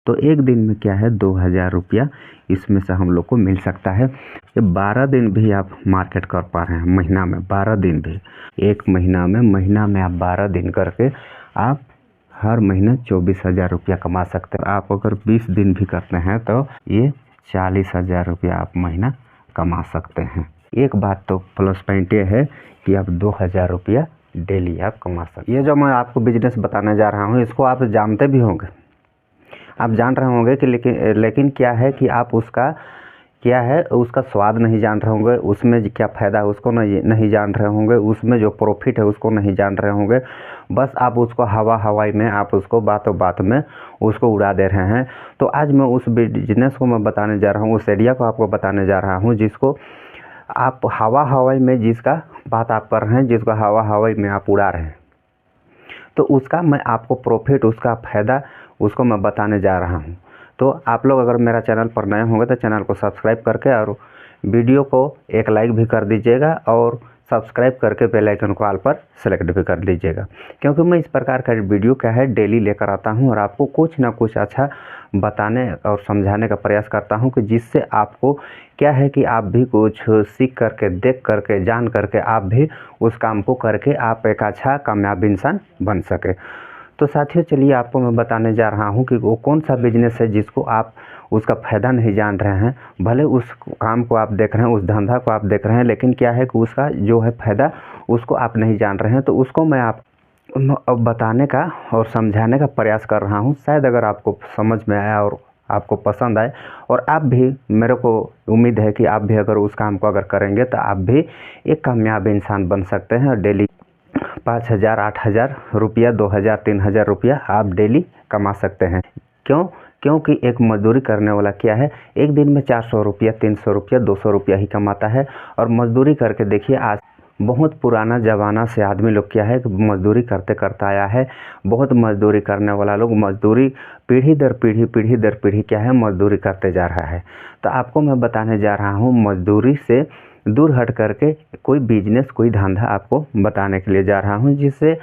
तो एक दिन में क्या है 2000 रुपया इसमें से हम लोग को मिल सकता है। ये 12 दिन भी आप मार्केट कर पा रहे हैं, महीना में 12 दिन भी, एक महीना में आप 12 दिन करके आप हर महीने 24,000 रुपया कमा सकते हैं। आप अगर 20 दिन भी करते हैं तो ये 40,000 रुपया आप महीना कमा सकते हैं। एक बात तो प्लस पॉइंट ये है कि आप 2000 रुपया डेली आप कमा सकते हैं। ये जो मैं आपको बिजनेस बताने जा रहा हूँ इसको आप जानते भी होंगे, आप जान रहे होंगे कि लेकिन क्या है कि आप उसका स्वाद नहीं जान रहे होंगे, उसमें क्या फ़ायदा है उसको नहीं जान रहे होंगे, उसमें जो प्रॉफिट है उसको नहीं जान रहे होंगे। बस आप उसको हवाई में आप उसको बातों बात में उसको उड़ा दे रहे हैं। तो आज मैं उस बिजनेस को मैं बताने जा रहा हूँ, उस आइडिया को आपको बताने जा रहा हूँ जिसको आप हवाई में जिसका बात आप कर रहे हैं, जिसको हवाई में आप उड़ा रहे हैं, तो उसका मैं आपको प्रॉफिट, उसका फ़ायदा उसको मैं बताने जा रहा हूँ। तो आप लोग अगर मेरा चैनल पर नए होंगे तो चैनल को सब्सक्राइब करके और वीडियो को एक लाइक भी कर दीजिएगा और सब्सक्राइब करके बेल आइकन को ऑल पर सेलेक्ट भी कर लीजिएगा, क्योंकि मैं इस प्रकार का वीडियो क्या है डेली लेकर आता हूँ और आपको कुछ ना कुछ अच्छा बताने और समझाने का प्रयास करता हूँ कि जिससे आपको क्या है कि आप भी कुछ सीख करके, देख करके, जान करके आप भी उस काम को करके आप एक अच्छा कामयाब इंसान बन सके। तो साथियों चलिए आपको मैं बताने जा रहा हूँ कि वो कौन सा बिजनेस है जिसको आप उसका फ़ायदा नहीं जान रहे हैं। भले उस काम को आप देख रहे हैं, उस धंधा को आप देख रहे हैं, लेकिन क्या है कि उसका जो है फ़ायदा उसको आप नहीं जान रहे हैं। तो उसको मैं आप अब बताने का और समझाने का प्रयास कर रहा हूँ। शायद अगर आपको समझ में आया और आपको पसंद आए और आप भी, मेरे को उम्मीद है कि आप भी अगर उस काम को अगर करेंगे तो आप भी एक कामयाब इंसान बन सकते हैं और डेली 5,000, 8,000 रुपया, 2,000, 3,000 रुपया आप डेली कमा सकते हैं। क्योंकि एक मजदूरी करने वाला क्या है, एक दिन में 400 रुपया, 300 रुपया, 200 रुपया ही कमाता है। और मजदूरी करके देखिए, आज बहुत पुराना ज़माना से आदमी लोग क्या है कि मजदूरी करते करता आया है। बहुत मजदूरी करने वाला लोग मजदूरी पीढ़ी दर पीढ़ी क्या है मजदूरी करते जा रहा है। तो आपको मैं बताने जा रहा हूँ मजदूरी से दूर हट करके कोई बिजनेस, कोई धंधा आपको बताने के लिए जा रहा हूँ, जिससे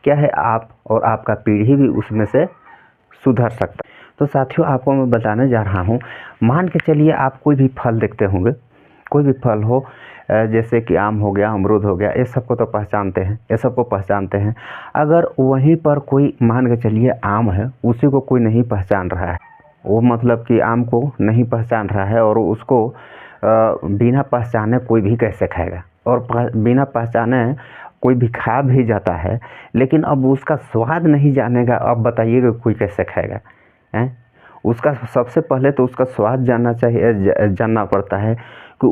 क्या है आप और आपका पीढ़ी भी उसमें से सुधर सकता है। तो साथियों आपको मैं बताने जा रहा हूँ, मान के चलिए आप कोई भी फल देखते होंगे, कोई भी फल हो, जैसे कि आम हो गया, अमरूद हो गया, ये सबको तो पहचानते हैं, ये सबको पहचानते हैं। अगर वहीं पर कोई मान के चलिए आम है, उसी को कोई नहीं पहचान रहा है, वो मतलब कि आम को नहीं पहचान रहा है और उसको बिना पहचाने कोई भी कैसे खाएगा, और बिना पहचाने कोई भी खा भी जाता है, लेकिन अब उसका स्वाद नहीं जानेगा, अब बताइएगा कोई कैसे खाएगा हैं? उसका सबसे पहले तो उसका स्वाद जानना चाहिए, जानना पड़ता है कि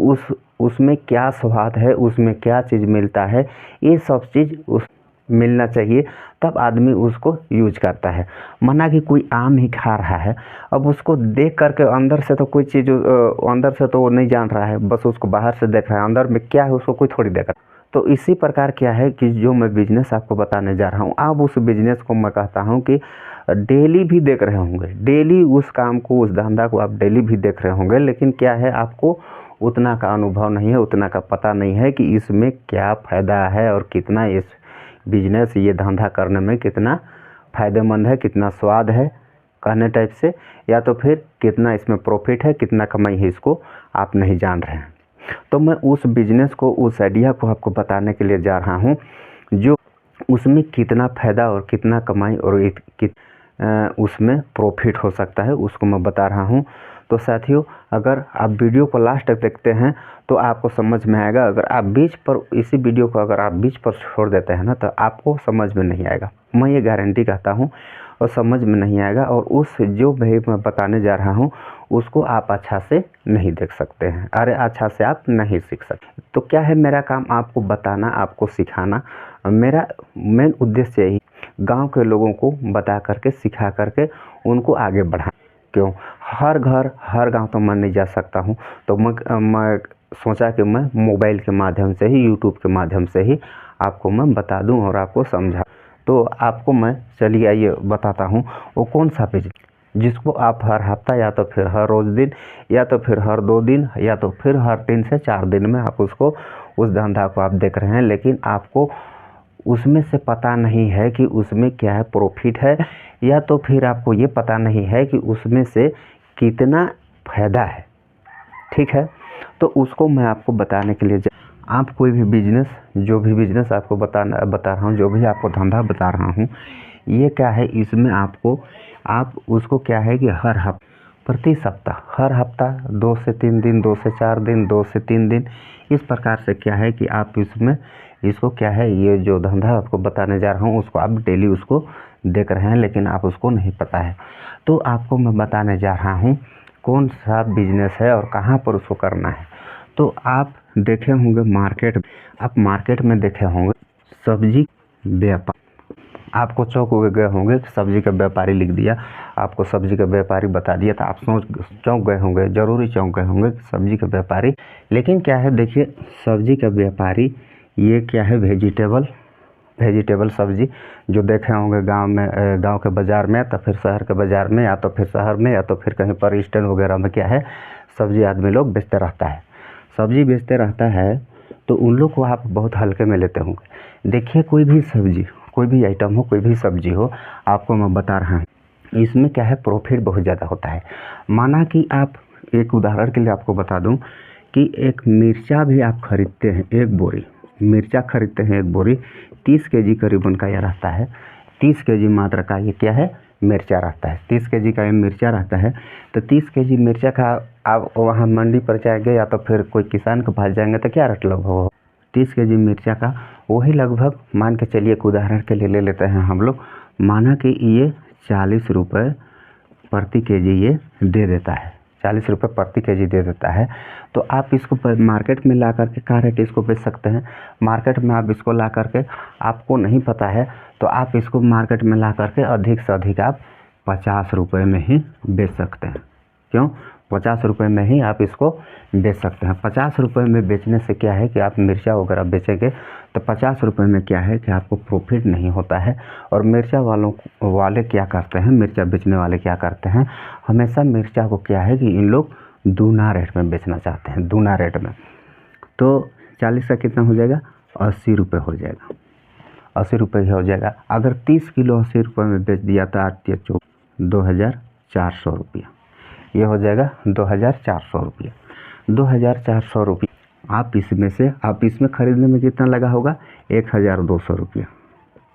उसमें क्या स्वाद है, उसमें क्या चीज़ मिलता है, ये सब चीज़ उस मिलना चाहिए, तब आदमी उसको यूज करता है। माना कि कोई आम ही खा रहा है, अब उसको देख करके अंदर से तो कोई चीज़ अंदर से तो वो नहीं जान रहा है, बस उसको बाहर से देख रहा है, अंदर में क्या है उसको कोई थोड़ी देख रहा है। तो इसी प्रकार क्या है कि जो मैं बिजनेस आपको बताने जा रहा हूँ, आप उस बिजनेस को मैं कहता हूँ कि डेली भी देख रहे होंगे, डेली उस काम को, उस धंधा को आप डेली भी देख रहे होंगे, लेकिन क्या है आपको उतना का अनुभव नहीं है, उतना का पता नहीं है कि इसमें क्या फ़ायदा है और कितना इस बिजनेस, ये धंधा करने में कितना फ़ायदेमंद है, कितना स्वाद है कहने टाइप से, या तो फिर कितना इसमें प्रॉफिट है, कितना कमाई है, इसको आप नहीं जान रहे हैं। तो मैं उस बिजनेस को, उस आइडिया को आपको बताने के लिए जा रहा हूँ, जो उसमें कितना फ़ायदा और कितना कमाई और उसमें प्रॉफिट हो सकता है, उसको मैं बता रहा हूँ। तो साथियों अगर आप वीडियो को लास्ट तक देखते हैं तो आपको समझ में आएगा। अगर आप बीच पर इसी वीडियो को अगर आप बीच पर छोड़ देते हैं ना, तो आपको समझ में नहीं आएगा, मैं ये गारंटी कहता हूँ, और समझ में नहीं आएगा, और उस जो भी मैं बताने जा रहा हूँ उसको आप अच्छा से नहीं देख सकते हैं, अरे अच्छा से आप नहीं सीख सकते। तो क्या है, मेरा काम आपको बताना, आपको सिखाना, मेरा मेन उद्देश्य यही, गांव के लोगों को बता करके, सिखा करके उनको आगे बढ़ाना। क्यों, हर घर हर गांव तो मैं नहीं जा सकता हूं, तो मैं सोचा कि मैं मोबाइल के माध्यम से ही, यूट्यूब के माध्यम से ही आपको मैं बता दूं और आपको समझा। तो आपको मैं चलिए आइए बताता हूं वो कौन सा बिजनेस जिसको आप हर हफ्ता, या तो फिर हर रोज़ दिन, या तो फिर हर 2 दिन, या तो फिर हर 3 से 4 दिन में आप उसको, उस धंधा को आप देख रहे हैं, लेकिन आपको उसमें से पता नहीं है कि उसमें क्या है प्रॉफिट है, या तो फिर आपको ये पता नहीं है कि उसमें से कितना फ़ायदा है। ठीक है, तो उसको मैं आपको बताने के लिए आप कोई भी बिजनेस, जो भी बिजनेस आपको बता रहा हूँ, जो भी आपको धंधा बता रहा हूँ, ये क्या है, इसमें आपको आप उसको क्या है कि हर हफ्ते, प्रति सप्ताह, हर हफ्ता 2 से 3 दिन, 2 से 4 दिन, 2 से 3 दिन, इस प्रकार से क्या है कि आप इसमें इसको क्या है, ये जो धंधा आपको बताने जा रहा हूँ उसको आप डेली उसको देख रहे हैं, लेकिन आप उसको नहीं पता है। तो आपको मैं बताने जा रहा हूँ कौन सा बिजनेस है और कहाँ पर उसको करना है। तो आप देखे होंगे मार्केट, आप मार्केट में देखे होंगे सब्जी व्यापार, आपको चौंक गए होंगे कि सब्जी का व्यापारी लिख दिया, आपको सब्जी का व्यापारी बता दिया, तो आप चौंक गए होंगे, ज़रूरी चौंक गए होंगे कि सब्जी का व्यापारी। लेकिन क्या है, देखिए सब्जी का व्यापारी ये क्या है, वेजिटेबल सब्जी जो देखे होंगे गांव में, गांव के बाज़ार में, तो फिर शहर के बाज़ार में, या तो फिर शहर में, या तो फिर कहीं पर स्टैंड वगैरह में क्या है, सब्जी आदमी लोग बेचते रहता है, सब्जी बेचते रहता है। तो उन लोग को आप बहुत हल्के में लेते होंगे। देखिए कोई भी सब्जी, कोई भी आइटम हो, कोई भी सब्जी हो, आपको मैं बता रहा हूँ इसमें क्या है, प्रॉफिट बहुत ज़्यादा होता है। माना कि आप, एक उदाहरण के लिए आपको बता दूं कि एक मिर्चा भी आप खरीदते हैं, एक बोरी मिर्चा खरीदते हैं, एक बोरी 30 केजी करीबन का यह रहता है, 30 केजी मात्रा का ये क्या है, मिर्चा रहता है। 30 केजी का ये मिर्चा रहता है। तो 30 केजी मिर्चा का आप वहाँ मंडी पर जाएंगे या तो फिर कोई किसान के पास जाएंगे तो क्या रेट लगभग हो, 30 केजी मिर्चा का वही लगभग, मान के चलिए एक उदाहरण के लिए ले लेते हैं हम लोग, माना कि ये 40 रुपये प्रति केजी ये दे देता है, 40 रुपये प्रति केजी दे देता है। तो आप इसको मार्केट में ला करके क्या रेट इसको बेच सकते हैं। मार्केट में आप इसको ला करके, आपको नहीं पता है तो आप इसको मार्केट में ला करके अधिक से अधिक आप 50 रुपये में ही बेच सकते हैं। क्यों, 50 रुपये में ही आप इसको बेच सकते हैं। 50 रुपये में बेचने से क्या है कि आप मिर्चा वगैरह बेचेंगे तो 50 रुपये में क्या है कि आपको प्रॉफिट नहीं होता है। और मिर्चा वाले क्या करते हैं, मिर्चा बेचने वाले क्या करते हैं, हमेशा मिर्चा को क्या है कि इन लोग दूना रेट में बेचना चाहते हैं, दूना रेट में। तो 40 का कितना हो जाएगा, 80 रुपये हो जाएगा, 80 रुपये ही हो जाएगा। अगर 30 किलो 80 रुपये में बेच दिया तो 2400 रुपया, ये हो जाएगा 2400 रुपया। 2400 रुपये आप इसमें से, आप इसमें ख़रीदने में कितना लगा होगा, 1200 रुपया,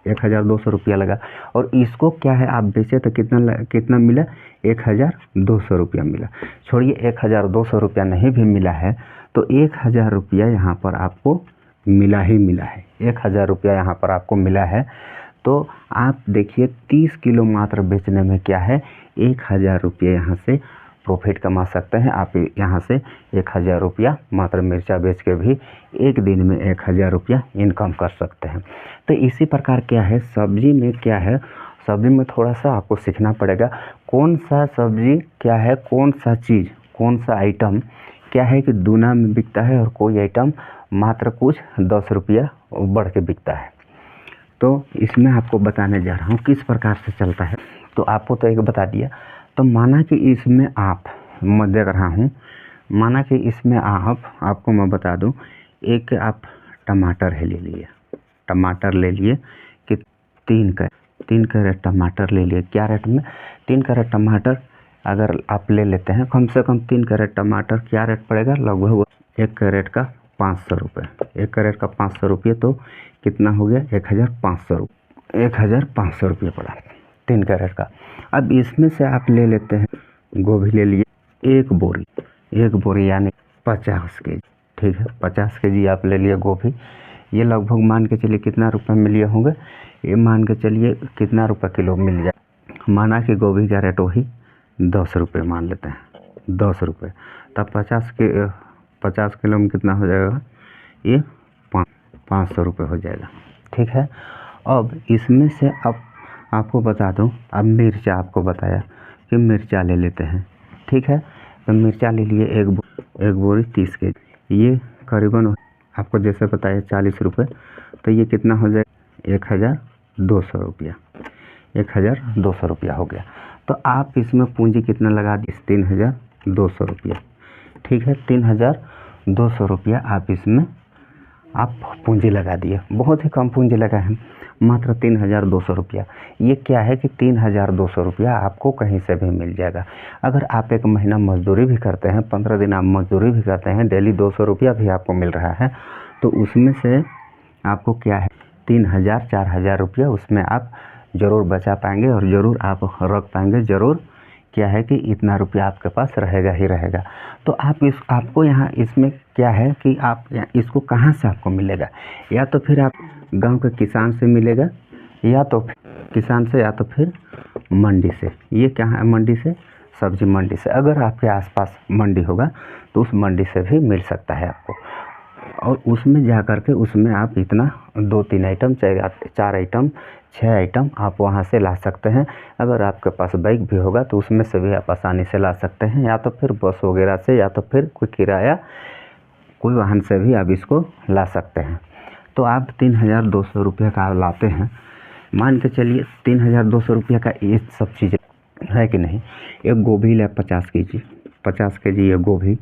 1200 रुपया लगा। और इसको क्या है, आप बेचे तो कितना मिला, 1200 रुपया मिला। छोड़िए 1200 रुपया नहीं भी मिला है तो 1000 रुपया यहाँ पर आपको मिला ही मिला है, 1000 रुपया यहाँ पर आपको मिला है। तो आप देखिए 30 किलो मात्र बेचने में क्या है, 1000 रुपये यहाँ से प्रॉफिट कमा सकते हैं। आप यहाँ से 1000 रुपया मात्र मिर्चा बेच के भी एक दिन में 1000 रुपया इनकम कर सकते हैं। तो इसी प्रकार क्या है, सब्जी में क्या है, सब्जी में थोड़ा सा आपको सीखना पड़ेगा कौन सा सब्जी क्या है, कौन सा चीज़, कौन सा आइटम क्या है कि दूना में बिकता है और कोई आइटम मात्र कुछ 10 रुपया बढ़ के बिकता है। तो इसमें आपको बताने जा रहा हूँ किस प्रकार से चलता है। तो आपको तो एक बता दिया। तो माना कि इसमें आप, मैं देख रहा हूँ, माना कि इसमें आपको मैं बता दूँ, एक आप टमाटर है ले लिए, टमाटर ले लिए कि 3 कैरेट टमाटर ले लिए। क्या रेट में, 3 कैरेट टमाटर अगर आप ले लेते हैं, कम से कम 3 कैरेट टमाटर क्या रेट पड़ेगा, लगभग 1 कैरेट का 500 रुपये, 1 कैरेट का 500 रुपये, तो कितना हो गया, 1500 रुपये, 1500 रुपये पड़ा 3 कैरेट का। अब इसमें से आप ले लेते हैं, गोभी ले लिए एक बोरी यानी 50 केजी, ठीक है, 50 केजी आप ले लिए गोभी। ये लगभग मान के चलिए कितना रुपए में लिए होंगे, ये मान के चलिए कितना रुपए किलो मिल जाए। माना कि गोभी का रेट वही 10 रुपये मान लेते हैं, 10 रुपये, तब 50 किलो में कितना हो जाएगा, ये 500 रुपये हो जाएगा, ठीक है। अब इसमें से अब आपको बता दूं, अब मिर्चा आपको बताया कि मिर्चा ले लेते हैं, ठीक है। तो मिर्चा ले लिए एक बोरी 30 केजी, ये करीबन आपको जैसे बताया 40 रुपये, तो ये कितना हो जाएगा, 1200 रुपया, 1200 रुपया हो गया। तो आप इसमें पूंजी कितना लगा दी, 3200 रुपया, ठीक है। 3200 रुपया आप इसमें आप पूंजी लगा दिए, बहुत ही कम पूंजी लगा है, मात्र 3200 रुपया। ये क्या है कि 3200 रुपया आपको कहीं से भी मिल जाएगा। अगर आप एक महीना मजदूरी भी करते हैं, 15 दिन आप मजदूरी भी करते हैं, डेली 200 रुपया भी आपको मिल रहा है, तो उसमें से आपको क्या है 3000 4000 रुपया उसमें आप ज़रूर बचा पाएंगे और ज़रूर आप रख पाएंगे। ज़रूर क्या है कि इतना रुपया आपके पास रहेगा ही रहेगा। तो आपको यहाँ इसमें क्या है कि आप इसको कहाँ से आपको मिलेगा, या तो फिर आप गांव के किसान से मिलेगा, या तो किसान से, या तो फिर मंडी से। ये क्या है, मंडी से, सब्जी मंडी से। अगर आपके आसपास मंडी होगा तो उस मंडी से भी मिल सकता है आपको, और उसमें जा कर के उसमें आप इतना 2-3 आइटम, 4 आइटम, 6 आइटम आप वहाँ से ला सकते हैं। अगर आपके पास बाइक भी होगा तो उसमें से भी आप आसानी से ला सकते हैं, या तो फिर बस वगैरह से, या तो फिर कोई किराया कोई वाहन से भी आप इसको ला सकते हैं। तो आप 3200 रुपये का लाते हैं, मान के चलिए 3200 रुपये का ये सब चीज़ें है कि नहीं। एक गोभी ले 50 केजी ये गोभी,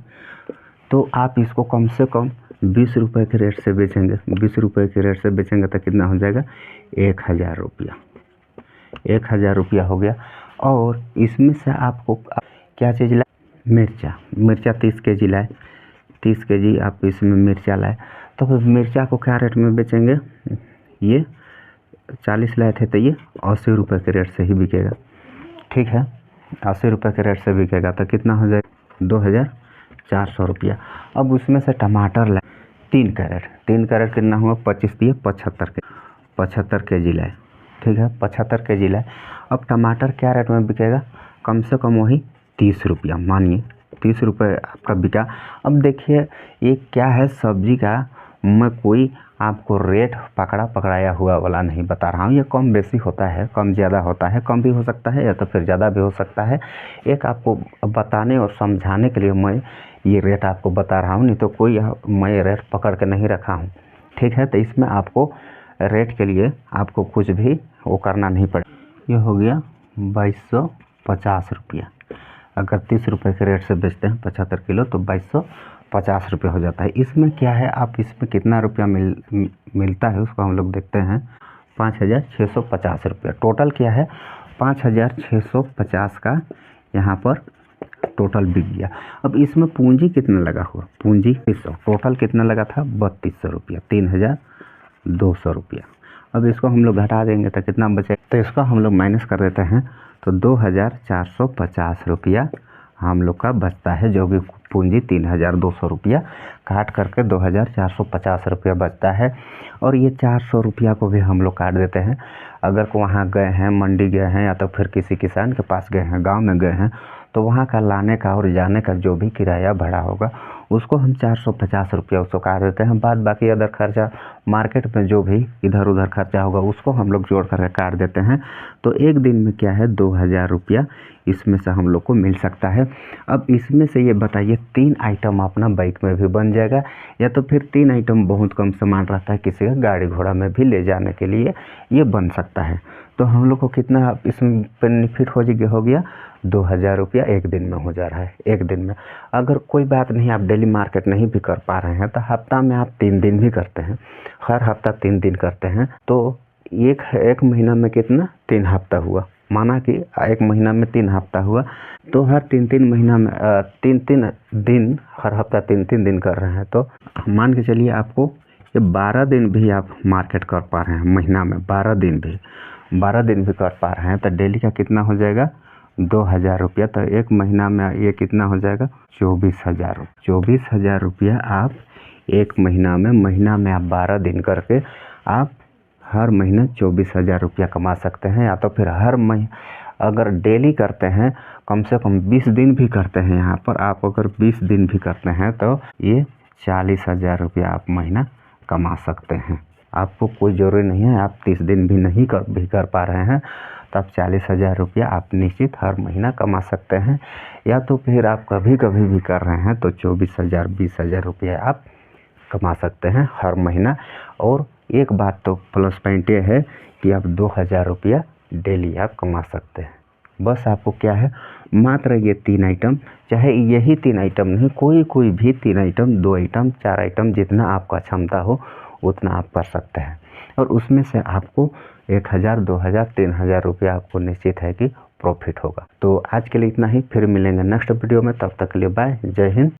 तो आप इसको कम से कम 20 रुपये के रेट से बेचेंगे। 20 रुपये के रेट से बेचेंगे तो कितना हो जाएगा, 1000 रुपया। 1000 रुपया हो गया। और इसमें से आपको क्या चीज़ लाए, मिर्चा 30 केजी लाए, 30 केजी आप इसमें मिर्चा लाए, तो फिर मिर्चा को क्या रेट में बेचेंगे, ये 40 लाए थे तो ये 80 रुपये के रेट से ही बिकेगा। ठीक है, 80 रुपये के रेट से बिकेगा तो कितना हो जाएगा, 2400 रुपया। अब उसमें से टमाटर लाए 3 कैरेट कितना हुआ, 25 दिए 75 केजी लाए। ठीक है, 75 केजी लाए। अब टमाटर क्या रेट में बिकेगा, कम से कम वही 30 रुपया, मानिए 30 रुपये आपका बिका। अब देखिए ये क्या है, सब्जी का मैं कोई आपको रेट पकड़ाया हुआ वाला नहीं बता रहा हूँ। ये कम बेसी होता है, कम ज़्यादा होता है, कम भी हो सकता है या तो फिर ज़्यादा भी हो सकता है। एक आपको बताने और समझाने के लिए मैं ये रेट आपको बता रहा हूँ, नहीं तो कोई मैं रेट पकड़ के नहीं रखा हूँ। ठीक है, तो इसमें आपको रेट के लिए आपको कुछ भी वो करना नहीं पड़ेगा। ये हो गया 2250 रुपया। अगर 30 रुपये के रेट से बेचते हैं 75 किलो तो 2250 रुपये हो जाता है। इसमें क्या है, आप इसमें कितना रुपया मिलता है उसको हम लोग देखते हैं, 5650 रुपया। टोटल क्या है, 5650 का यहाँ पर टोटल बिक गया। अब इसमें पूंजी कितना लगा हुआ, पूंजी 300, टोटल कितना लगा था 3200 रुपया, 3200 रुपया। अब इसको हम लोग घटा देंगे तो कितना बचे, तो इसको हम लोग माइनस कर देते हैं तो 2450 रुपया हम लोग का बचता है, जो भी पूंजी 3200 रुपया काट करके 2450 रुपया बचता है। और ये 400 रुपया को भी हम लोग काट देते हैं। अगर को वहाँ गए हैं, मंडी गए हैं, या तो फिर किसी किसान के पास गए हैं, गांव में गए हैं, तो वहाँ का लाने का और जाने का जो भी किराया भाड़ा होगा उसको हम 450 रुपया उसको काट देते हैं। बाद बाकी अदर खर्चा, मार्केट में जो भी इधर उधर खर्चा होगा उसको हम लोग जोड़ करके काट देते हैं। तो एक दिन में क्या है 2000 रुपया इसमें से हम लोग को मिल सकता है। अब इसमें से ये बताइए 3 आइटम अपना बाइक में भी बन जाएगा, या तो फिर 3 आइटम बहुत कम सामान रहता है किसी का गाड़ी घोड़ा में भी ले जाने के लिए ये बन सकता है। तो हम लोग को कितना इसमें बेनिफिट हो गया 2000 रुपया एक दिन में हो जा रहा है, एक दिन में। अगर कोई बात नहीं, आप डेली मार्केट नहीं भी कर पा रहे हैं तो हफ्ता में आप 3 दिन भी करते हैं, हर हफ्ता 3 दिन करते हैं, तो एक महीना में कितना 3 हफ्ता हुआ। माना कि एक महीना में 3 हफ्ता हुआ, तो हर 3-3 महीना में 3-3 दिन, हर हफ्ता 3-3 दिन कर रहे हैं, तो मान के चलिए आपको ये 12 दिन भी आप मार्केट कर पा रहे हैं, महीना में 12 दिन भी कर पा रहे हैं, तो डेली का कितना हो जाएगा 2000 रुपया। तो एक महीना में ये कितना हो जाएगा 24,000 रुपया आप एक महीना में आप 12 दिन करके आप हर महीने 24,000 रुपया कमा सकते हैं। या तो फिर हर महीने अगर डेली करते हैं, कम से कम 20 दिन भी करते हैं, यहाँ पर आप अगर 20 दिन भी करते हैं तो ये 40,000 रुपया आप महीना कमा सकते हैं। आपको कोई ज़रूरी नहीं है, आप 30 दिन भी नहीं कर पा रहे हैं तो आप 40,000 रुपया आप निश्चित हर महीना कमा सकते हैं। या तो फिर आप कभी भी कर रहे हैं तो 24,000 20,000 रुपया आप कमा सकते हैं हर महीना। और एक बात तो प्लस पॉइंट ये है कि आप 2000 रुपया डेली आप कमा सकते हैं। बस आपको क्या है मात्र ये 3 आइटम, चाहे यही 3 आइटम नहीं, कोई भी 3 आइटम, 2 आइटम, 4 आइटम, जितना आपका क्षमता हो उतना आप कर सकते हैं। और उसमें से आपको 1000, 2000, 3000 रुपया आपको निश्चित है कि प्रॉफिट होगा। तो आज के लिए इतना ही, फिर मिलेंगे नेक्स्ट वीडियो में। तब तक के लिए बाय, जय हिंद।